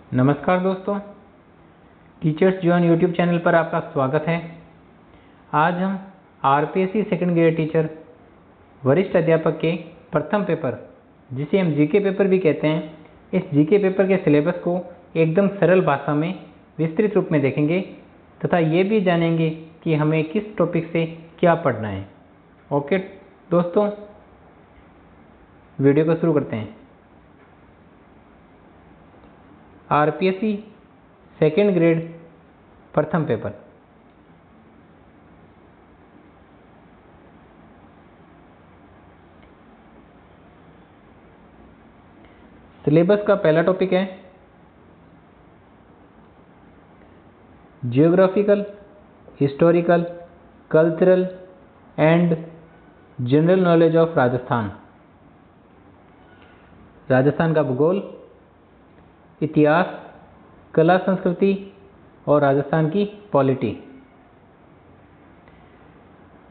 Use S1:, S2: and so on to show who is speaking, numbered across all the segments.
S1: नमस्कार दोस्तों, teachers John YouTube channel पर आपका स्वागत है। आज हम आरपीएससी सेकंड ग्रेड टीचर वरिष्ठ अध्यापक के प्रथम पेपर, जिसे हम जीके पेपर भी कहते हैं, इस जीके पेपर के सिलेबस को एकदम सरल भाषा में विस्तृत रूप में देखेंगे तथा ये भी जानेंगे कि हमें किस टॉपिक से क्या पढ़ना है। ओके दोस्तों, वीडियो को शुरू करते हैं। आरपीएससी सेकेंड ग्रेड प्रथम पेपर। सिलेबस का पहला टॉपिक है geographical, historical, cultural and general knowledge of Rajasthan. Rajasthan का भूगोल, इतिहास, कला संस्कृति और राजस्थान की पॉलिटी।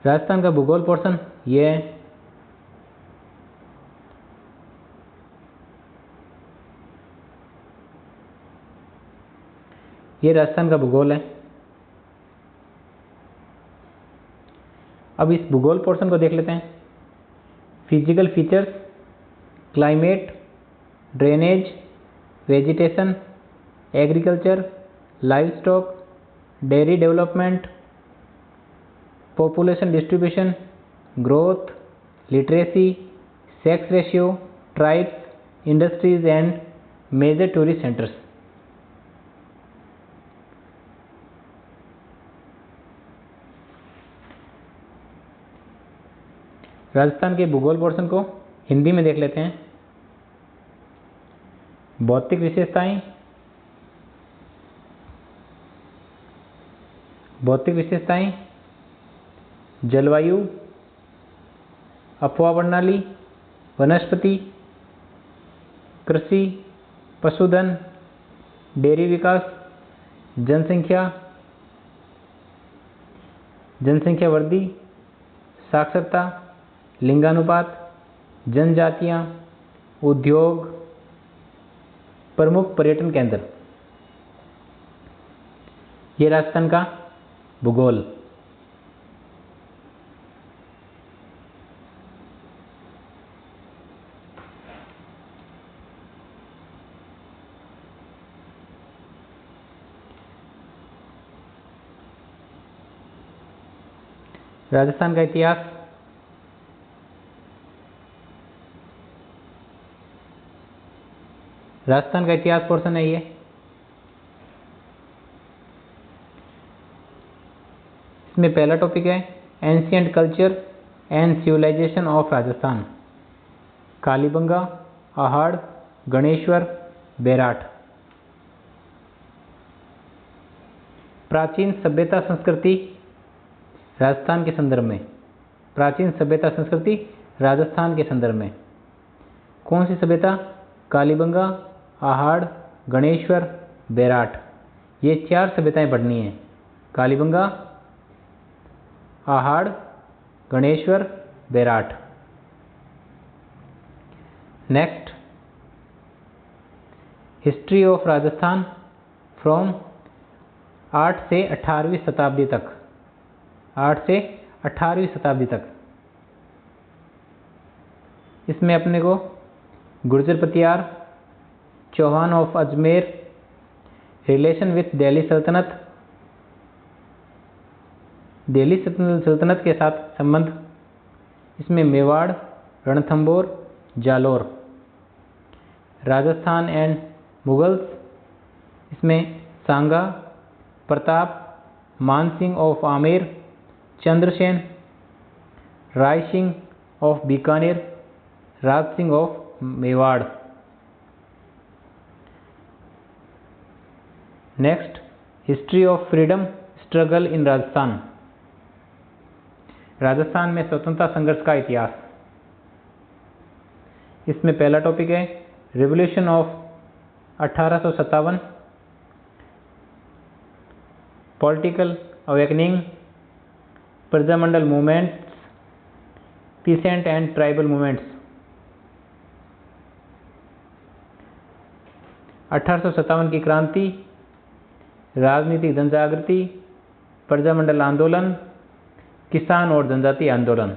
S1: राजस्थान का भूगोल पोर्शन ये है। ये राजस्थान का भूगोल है। अब इस भूगोल पोर्शन को देख लेते हैं। Physical features, climate, drainage, vegetation, agriculture, livestock, dairy development, population distribution, growth, literacy, sex ratio, tribes, industries and major tourist centres. Rajasthan के भूगोल पोर्शन को हिंदी में देख लेते हैं। भौतिक विशेषताएं, जलवायु, अफवाह प्रणाली, वनस्पति, कृषि, पशुधन, डेयरी विकास, जनसंख्या वृद्धि, साक्षरता, लिंगानुपात, जनजातियां, उद्योग, प्रमुख पर्यटन केंद्र। ये राजस्थान का भूगोल। राजस्थान का इतिहास, राजस्थान का इतिहास पोर्शन है ये। इसमें पहला टॉपिक है ancient culture and civilization of Rajasthan. Kalibanga, Ahar, Ganeshwar, Bairat. प्राचीन सभ्यता संस्कृति राजस्थान के संदर्भ में। प्राचीन सभ्यता संस्कृति राजस्थान के संदर्भ में कौन सी सभ्यता? कालीबंगा, आहड़, गणेश्वर, बेराट। ये चार सभ्यताएं पढ़नी है। Kalibanga, Ahar, Ganeshwar, Bairat. Next, history of Rajasthan from 8 से 18वीं शताब्दी तक। 8 से 18वीं शताब्दी तक। इसमें अपने को Gurjar Pratihar, Chauhan of Ajmer, relation with Delhi Sultanate, Delhi Sultanate के साथ संबंध। इसमें मेवाड़, रणथंबोर, जालोर। राजस्थान एंड मुगल्स, इसमें Sanga, Pratap, Mansingh of Amer, Chandrasen, Rai Singh of Bikaner, Raj Singh of Mewar. Next, history of freedom struggle in Rajasthan. Rajasthan में स्वतंत्रता संघर्ष का इतिहास। इसमें पहला टॉपिक है revolution of 1857, political awakening, Prajamandal movements, peasant and tribal movements. 1857 की क्रांति, राजनीतिक जनजागृति, प्रजामंडल आंदोलन, किसान और जनजाति आंदोलन।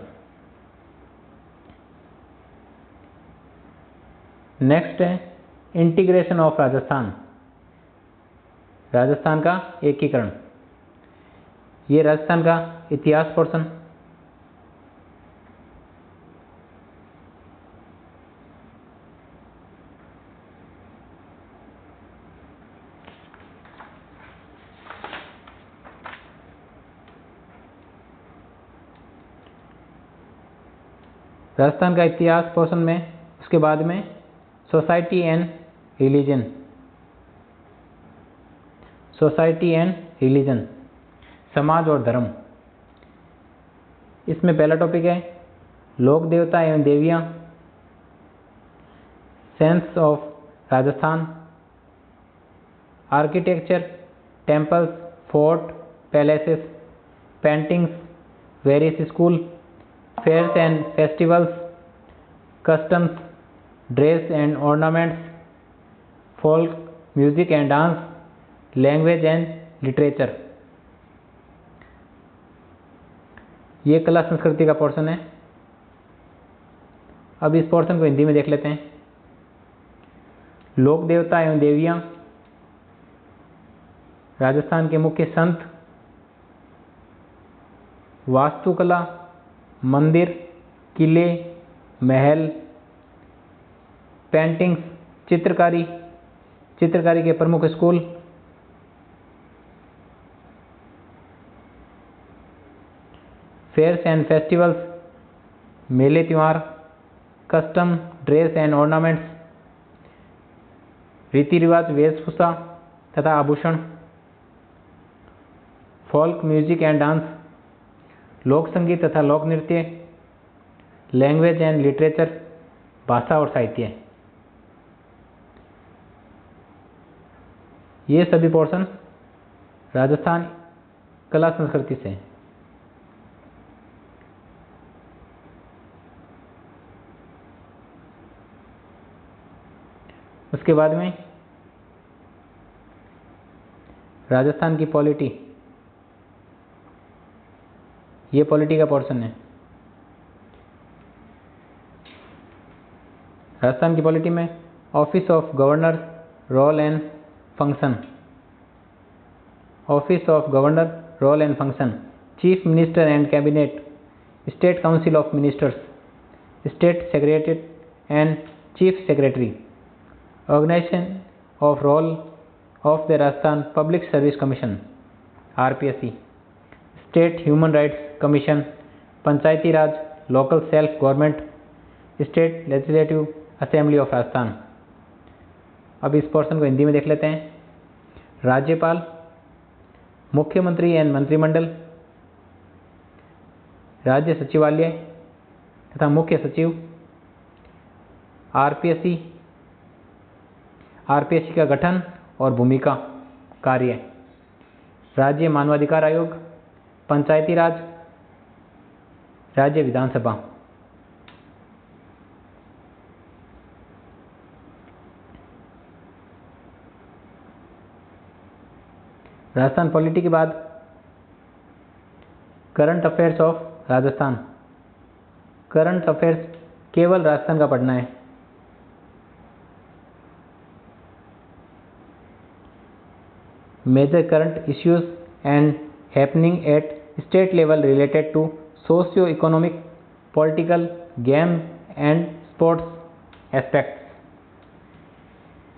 S1: नेक्स्ट है इंटीग्रेशन ऑफ राजस्थान, राजस्थान का एकीकरण। ये राजस्थान का इतिहास पोर्शन। राजस्थान का इतिहास पोर्शन में उसके बाद में society and religion, society and religion, समाज और धर्म। इसमें पहला टॉपिक है लोक देवता एवं देवियाँ, saints of Rajasthan, architecture, temples, fort, palaces, paintings, various school, fairs and festivals, customs, dress and ornaments, folk music and dance, language and literature. ये कला संस्कृति का पोर्शन है। अब इस पोर्शन को हिंदी में देख लेते हैं। लोक देवता एवं देवियाँ, राजस्थान के मुख्य संत, वास्तुकला, मंदिर, किले, महल, पेंटिंग्स, चित्रकारी, चित्रकारी के प्रमुख स्कूल, फेयर्स एंड फेस्टिवल्स, मेले त्योहार, कस्टम, ड्रेस एंड ऑर्नामेंट्स, रीति रिवाज, वेशभूषा तथा आभूषण, फोल्क म्यूजिक एंड डांस, लोक संगीत तथा लोक नृत्य, लैंग्वेज एंड लिटरेचर, भाषा और साहित्य। ये सभी पोर्शन राजस्थान कला संस्कृति से हैं। उसके बाद में राजस्थान की पॉलिटी, ये पॉलिटी का पोर्शन है। राजस्थान की पॉलिटी में office of governor, role and function, office of governor, role and function, chief minister and cabinet, state council of ministers, state secretary and chief secretary, organisation of role of the Rajasthan public service commission RPSC, state human rights commission, panchayati raj, local self government, state legislative assembly of Rajasthan. अब इस portion को हिंदी में देख लेते हैं। राज्यपाल, मुख्यमंत्री and मंत्रिमंडल, राज्य सचिवालय तथा मुख्य सचिव, RPSC का गठन और भूमिका, कार्य, राज्य मानवाधिकार आयोग, पंचायती राज, राज्य विधानसभा। राजस्थान पॉलिटी के बाद current affairs of Rajasthan. Current affairs केवल राजस्थान का पढ़ना है। Major current issues and happening at state level related to socio economic, political, game and sports aspects.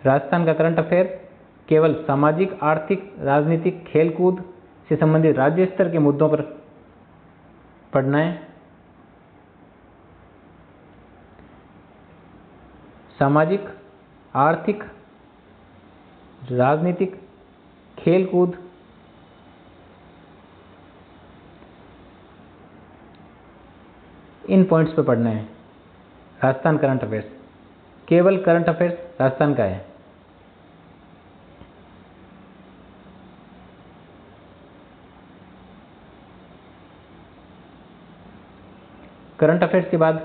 S1: Rajasthan का करंट अफेयर केवल सामाजिक, आर्थिक, राजनीतिक, खेलकूद से संबंधित राज्य स्तर के मुद्दों पर पढ़ना है। सामाजिक, आर्थिक, राजनीतिक, खेलकूद, इन पॉइंट्स पर पढ़ना है। राजस्थान करंट अफेयर्स, केवल करंट अफेयर्स राजस्थान का है। करंट अफेयर्स के बाद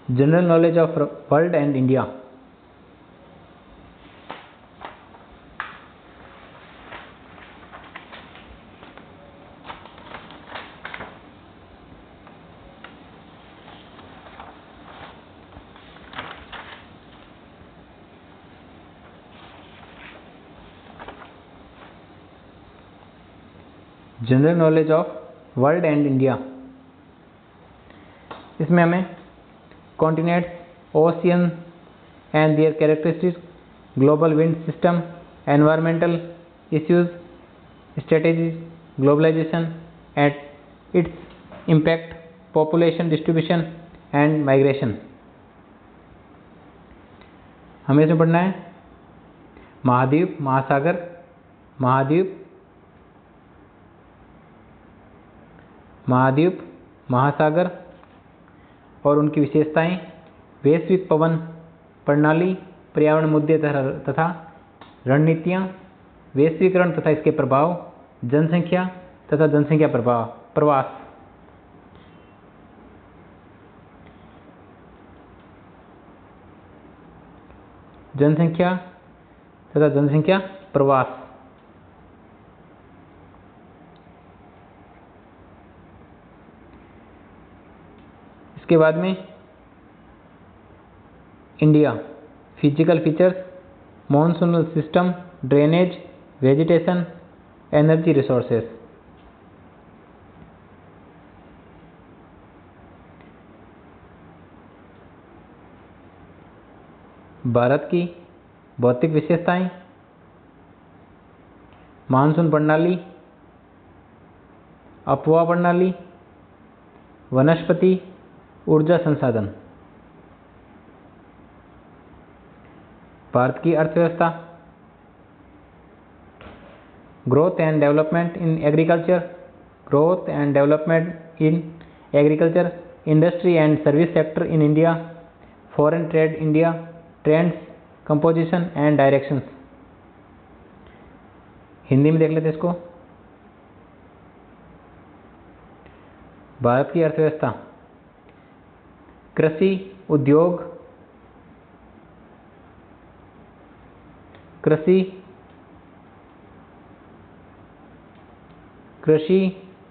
S1: general knowledge of world and India. General knowledge of world and India, इसमें हमें continents, ocean and their characteristics, global wind system, environmental issues, strategies, globalisation and its impact, population distribution and migration. हमें इसमें पढ़ना है महाद्वीप, महासागर, महाद्वीप, महाद्वीप, महासागर और उनकी विशेषताएं, वैश्विक पवन प्रणाली, पर्यावरण मुद्दे तथा रणनीतियां, वैश्वीकरण तथा इसके प्रभाव, जनसंख्या तथा जनसंख्या प्रवास। जनसंख्या तथा जनसंख्या प्रवास। इसके बाद में India, physical features, monsoonal system, drainage, vegetation, energy resources. Bharat की भौतिक विशेषताएं, मानसून प्रणाली, अपवा प्रणाली, वनस्पति, ऊर्जा संसाधन। भारत की अर्थव्यवस्था, growth and development in agriculture, growth and development in agriculture, industry and service sector in India, foreign trade India, trends, composition and directions. Hindi में देख लेते हैं इसको। भारत की अर्थव्यवस्था, कृषि, उद्योग, कृषि,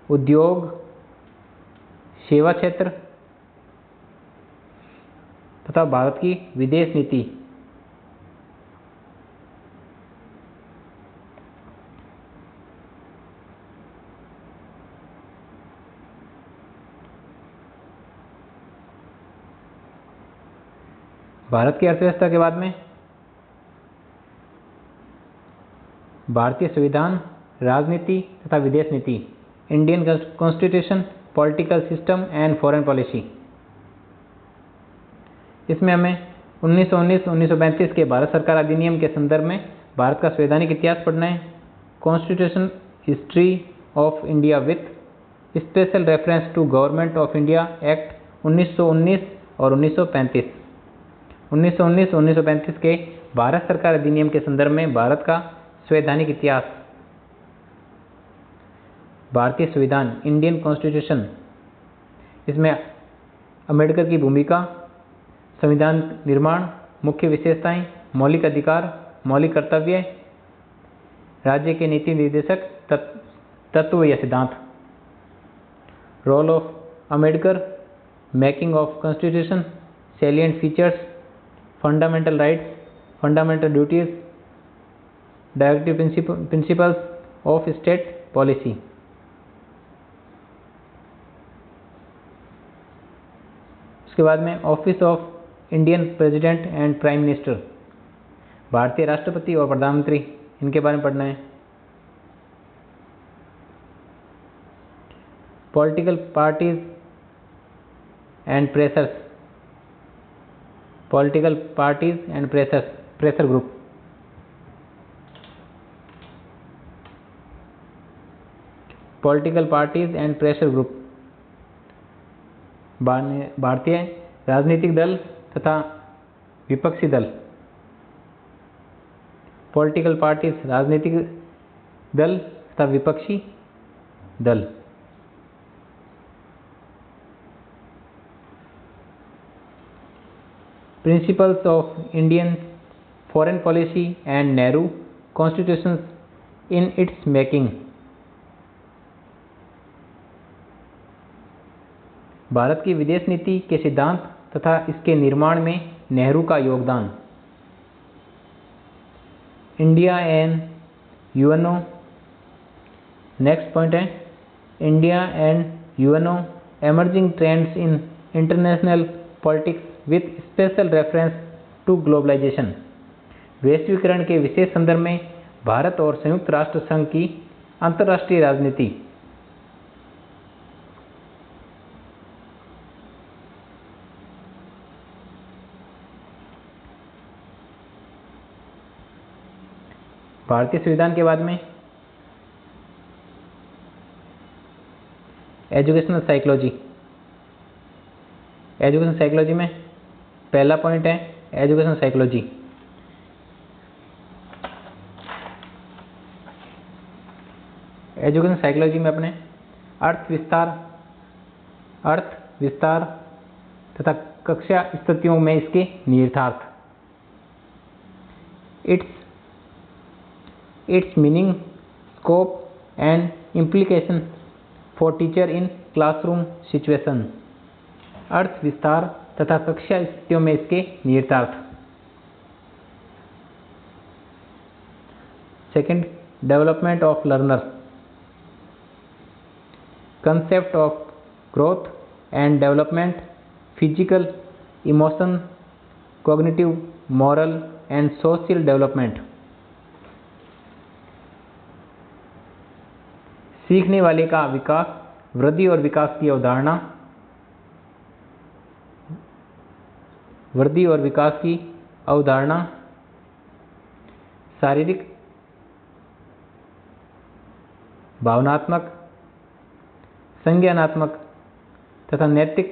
S1: उद्योग, सेवा क्षेत्र तथा भारत की विदेश नीति। भारत की अर्थव्यवस्था के बाद में भारतीय संविधान, राजनीति तथा विदेश नीति, Indian constitution, political system and foreign policy. इसमें हमें 1919-1935 के भारत सरकार अधिनियम के संदर्भ में भारत का संवैधानिक इतिहास पढ़ना है, constitution history of India with special reference to government of India act 1919 और 1935। 1919-1935 के भारत सरकार अधिनियम के संदर्भ में भारत का संवैधानिक इतिहास, भारतीय संविधान, इंडियन कॉन्स्टिट्यूशन, इसमें अम्बेडकर की भूमिका, संविधान निर्माण, मुख्य विशेषताएं, मौलिक अधिकार, मौलिक कर्तव्य, राज्य के नीति निर्देशक तत्व या सिद्धांत, role of Ambedkar, making of constitution, salient features, fundamental rights, fundamental duties, directive principles of state policy. उसके बाद में office of Indian president and prime minister, भारतीय राष्ट्रपति और प्रधानमंत्री, इनके बारे में पढ़ना है। Political parties and pressures, political parties and pressure group. Political parties and pressure group, भारतीय राजनीतिक दल तथा विपक्षी दल। पॉलिटिकल पार्टीज, राजनीतिक दल तथा विपक्षी दल। Principles of Indian Foreign Policy and Nehru Constitutions in its making. Bharat की विदेश नीति के सिद्धांत तथा इसके निर्माण में नेहरू का योगदान। India and UNO. Next point है India and UNO emerging trends in international politics with special reference to globalization. वैश्वीकरण के विशेष संदर्भ में भारत और संयुक्त राष्ट्र संघ की अंतर्राष्ट्रीय राजनीति। भारतीय संविधान के बाद में एजुकेशनल साइकोलॉजी। एजुकेशन साइकोलॉजी में पहला पॉइंट है एजुकेशन साइकोलॉजी। एजुकेशन साइकोलॉजी में अपने अर्थ विस्तार तथा कक्षा स्थितियों में इसके निहितार्थ। its meaning, scope and implication for teacher in classroom situation। अर्थ विस्तार तथा कक्षा स्थितियों में इसके निहितार्थ। Second, development of learner. Concept of growth and development, physical, emotion, cognitive, moral and social development. सीखने वाले का विकास, वृद्धि और विकास की अवधारणा। वृद्धि और विकास की अवधारणा शारीरिक, भावनात्मक, संज्ञानात्मक तथा नैतिक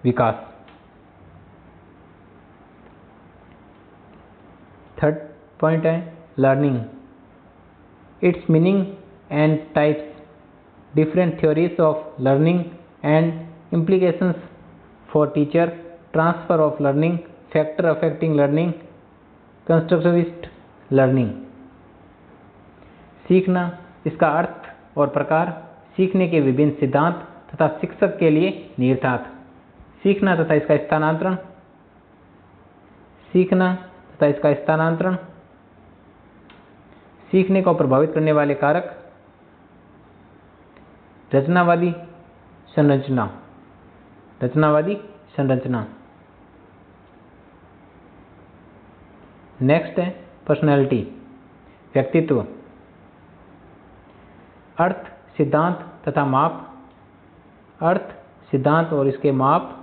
S1: विकास। थर्ड पॉइंट है learning. its meaning and types, different theories of learning and implications for teacher, transfer of learning, factor affecting learning, constructivist learning। सीखना, इसका अर्थ और प्रकार, सीखने के विभिन्न सिद्धांत तथा शिक्षक के लिए निहितार्थ। सीखना तथा इसका स्थानांतरण। सीखना तथा इसका स्थानांतरण। सीखने को प्रभावित करने वाले कारक। रचनावादी संरचना। रचनावादी संरचना। नेक्स्ट है पर्सनैलिटी, व्यक्तित्व। अर्थ, सिद्धांत तथा माप। अर्थ, सिद्धांत और इसके माप।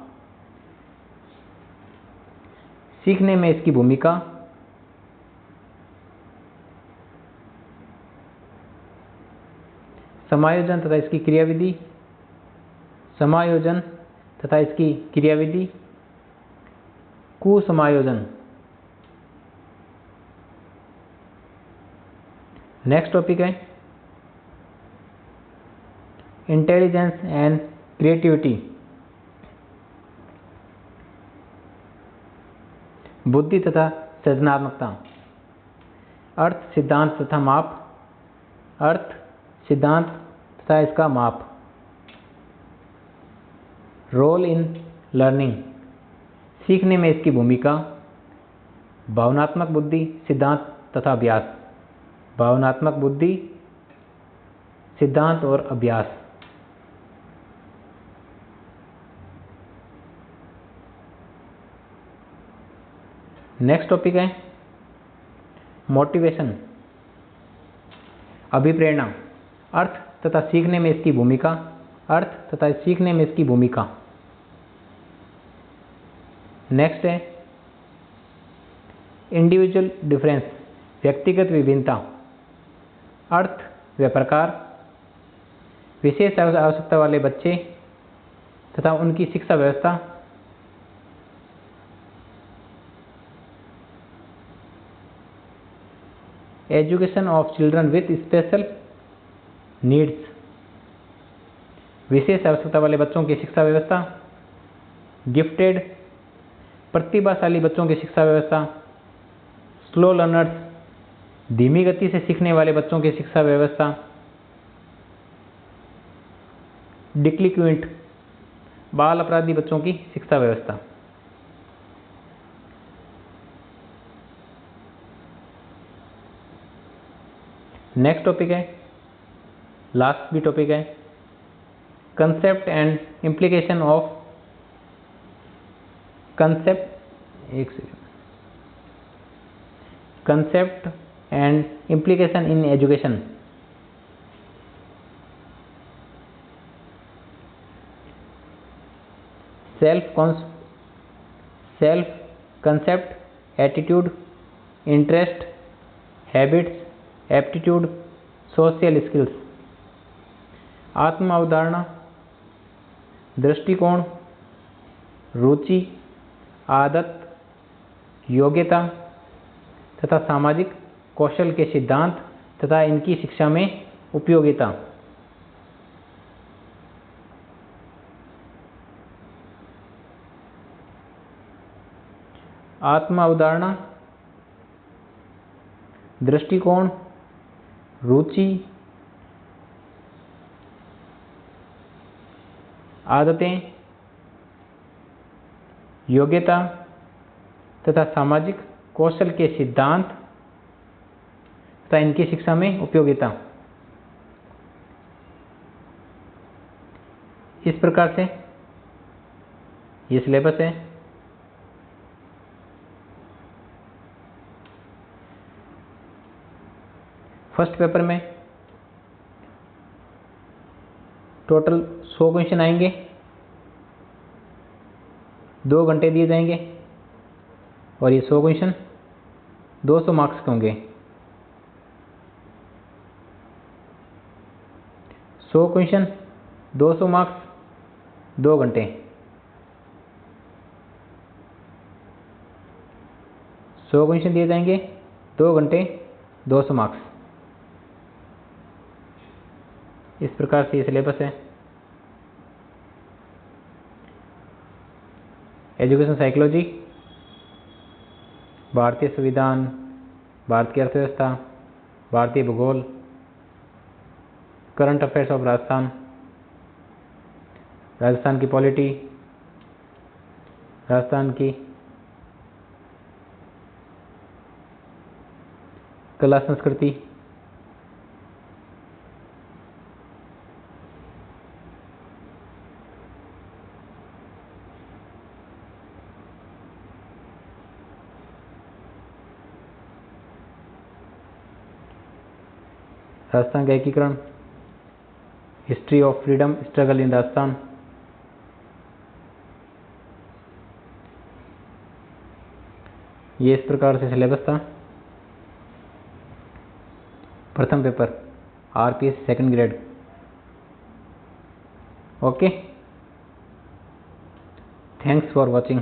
S1: सीखने में इसकी भूमिका। समायोजन तथा इसकी क्रियाविधि। समायोजन तथा इसकी क्रियाविधि। कुसमायोजन। नेक्स्ट टॉपिक है इंटेलिजेंस एंड क्रिएटिविटी। बुद्धि तथा सृजनात्मकता। अर्थ, सिद्धांत तथा माप। अर्थ, सिद्धांत तथा इसका माप। रोल इन लर्निंग, सीखने में इसकी भूमिका। भावनात्मक बुद्धि, सिद्धांत तथा अभ्यास। भावनात्मक बुद्धि, सिद्धांत और अभ्यास। नेक्स्ट टॉपिक है मोटिवेशन, अभिप्रेरणा। अर्थ तथा सीखने में इसकी भूमिका। अर्थ तथा सीखने में इसकी भूमिका। नेक्स्ट है इंडिविजुअल डिफरेंस, व्यक्तिगत विभिन्नता। अर्थ व प्रकार, विशेष आवश्यकता वाले बच्चे तथा उनकी शिक्षा व्यवस्था। Education of children with special needs, विशेष आवश्यकता वाले बच्चों की शिक्षा व्यवस्था। गिफ्टेड प्रतिभाशाली बच्चों की शिक्षा व्यवस्था, स्लो लर्नर्स, धीमी गति से सीखने वाले बच्चों की शिक्षा व्यवस्था, डिक्लिक्विंट, बाल अपराधी बच्चों की शिक्षा व्यवस्था। नेक्स्ट टॉपिक है, लास्ट भी टॉपिक है, concept and implication of concept and implication in education. Self concept, attitude, interest, habits, aptitude, social skills. आत्म अवधारणा, दृष्टिकोण, रुचि, आदत, योग्यता तथा सामाजिक कौशल के सिद्धांत तथा इनकी शिक्षा में उपयोगिता। आत्म अवधारणा, दृष्टिकोण, रुचि, आदतें, योग्यता तथा सामाजिक कौशल के सिद्धांत तथा इनकी शिक्षा में उपयोगिता। इस प्रकार से ये सिलेबस है। फर्स्ट पेपर में टोटल 100 क्वेश्चन आएंगे, 2 घंटे दिए जाएंगे और ये 100 क्वेश्चन 200 मार्क्स के होंगे। 100 क्वेश्चन 200 मार्क्स, 2 घंटे। 100 क्वेश्चन दिए जाएंगे, 2 घंटे, 200 मार्क्स। इस प्रकार से ये सिलेबस है। एजुकेशन साइकोलॉजी, भारतीय संविधान, भारत की अर्थव्यवस्था, भारतीय भूगोल, current affairs of Rajasthan, Rajasthan की पॉलिटी, राजस्थान की कला संस्कृति, राजस्थान का एकीकरण, history of freedom struggle in Rajasthan, ये इस प्रकार से सिलेबस था। प्रथम paper RPSC second grade. Okay, thanks for watching.